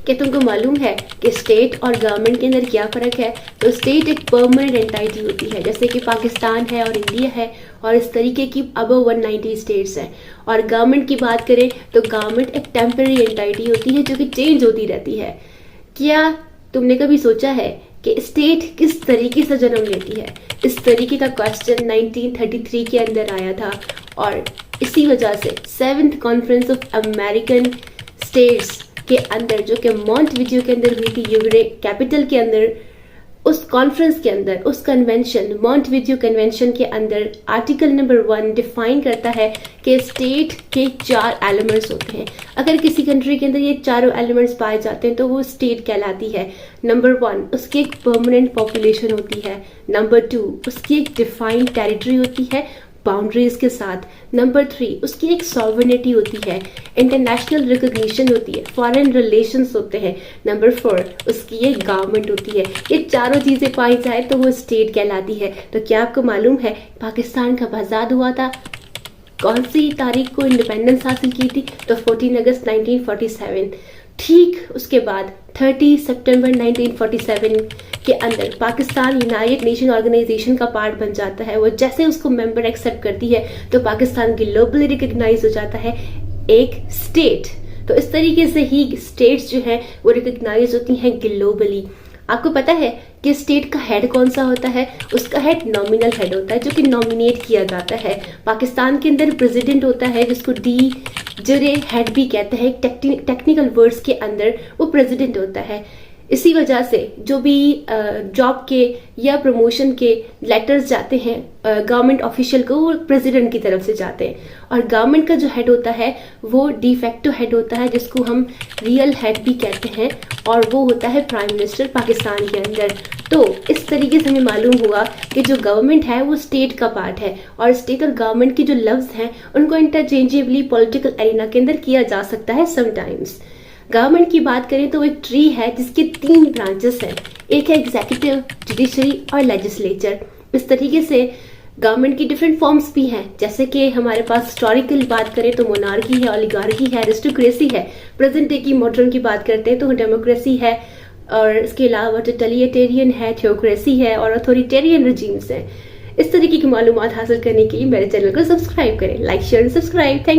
क्या तुमको मालूम है कि स्टेट और गवर्नमेंट के अंदर क्या फ़र्क है? तो स्टेट एक परमानेंट एंटाइटी होती है, जैसे कि पाकिस्तान है और इंडिया है और इस तरीके की अबव 190 स्टेट्स हैं। और गवर्नमेंट की बात करें तो गवर्नमेंट एक टेम्पररी एंटाइटी होती है जो कि चेंज होती रहती है। क्या तुमने कभी सोचा है कि स्टेट किस तरीके से जन्म लेती है? इस तरीके का क्वेश्चन 1933 के अंदर आया था और इसी वजह से 7th conference of American states के अंदर, जो कि मॉन्टविडियो के अंदर हुई थी, यूरे कैपिटल के अंदर, उस कॉन्फ्रेंस के अंदर, उस कन्वेंशन, मॉन्टविडियो कन्वेंशन के अंदर आर्टिकल नंबर 1 डिफाइन करता है कि स्टेट के 4 एलिमेंट्स होते हैं। अगर किसी कंट्री के अंदर ये चारों एलिमेंट्स पाए जाते हैं तो वो स्टेट कहलाती है। नंबर 1, उसकी एक परमानेंट पॉपुलेशन होती है। नंबर 2, उसकी एक डिफाइंड टेरिटरी होती है बाउंड्रीज के साथ। नंबर 3, उसकी एक सॉवरेनिटी होती है, इंटरनेशनल रिकॉग्निशन होती है, फॉरेन रिलेशंस होते हैं। नंबर 4, उसकी एक गवर्नमेंट होती है। ये चारों चीज़ें पाई जाए तो वो स्टेट कहलाती है। तो क्या आपको मालूम है पाकिस्तान कब आज़ाद हुआ था? कौन सी तारीख को इंडिपेंडेंस हासिल की थी? तो 14 अगस्त 1947। ठीक उसके बाद 30 सितंबर 1947 के अंदर पाकिस्तान यूनाइटेड नेशन ऑर्गेनाइजेशन का पार्ट बन जाता है। वो जैसे उसको मेंबर एक्सेप्ट करती है तो पाकिस्तान ग्लोबली रिकग्नाइज हो जाता है एक स्टेट। तो इस तरीके से ही स्टेट्स जो है वो रिकग्नाइज होती हैं ग्लोबली। आपको पता है कि स्टेट का हेड कौन सा होता है? उसका हेड नॉमिनल हेड होता है जो कि नॉमिनेट किया जाता है। पाकिस्तान के अंदर प्रेसिडेंट होता है जिसको डी जरे हेड भी कहते हैं। टेक्निकल वर्ड्स के अंदर वो प्रेसिडेंट होता है। इसी वजह से जो भी जॉब के या प्रमोशन के लेटर्स जाते हैं गवर्नमेंट ऑफिशियल को, वो प्रेसिडेंट की तरफ से जाते हैं। और गवर्नमेंट का जो हेड होता है वो डिफेक्टो हेड होता है जिसको हम रियल हेड भी कहते हैं, और वो होता है प्राइम मिनिस्टर पाकिस्तान के अंदर। तो इस तरीके से हमें मालूम हुआ कि जो गवर्नमेंट है वो स्टेट का पार्ट है, और स्टेट और गवर्नमेंट के जो लफ्ज हैं उनको इंटरचेंजेबली पॉलिटिकल एरिना के अंदर किया जा सकता है समटाइम्स। गवर्नमेंट की बात करें तो एक ट्री है जिसके 3 ब्रांचेस हैं। एक है एग्जीक्यूटिव, जुडिशरी और लेजिस्लेचर। इस तरीके से गवर्नमेंट की डिफरेंट फॉर्म्स भी हैं, जैसे कि हमारे पास हिस्टोरिकल बात करें तो मोनार्की है, ओलिगार्की है, एरिस्टोक्रेसी है। प्रेजेंट डे की मॉडर्न की बात करते हैं तो डेमोक्रेसी है, और इसके अलावा टोटलिटेरियन है, थियोक्रेसी है और अथॉरिटेरियन रजीम्स हैं। इस तरीके की मालूमात हासिल करने के लिए मेरे चैनल को सब्सक्राइब करें। Like, share, subscribe. थैंक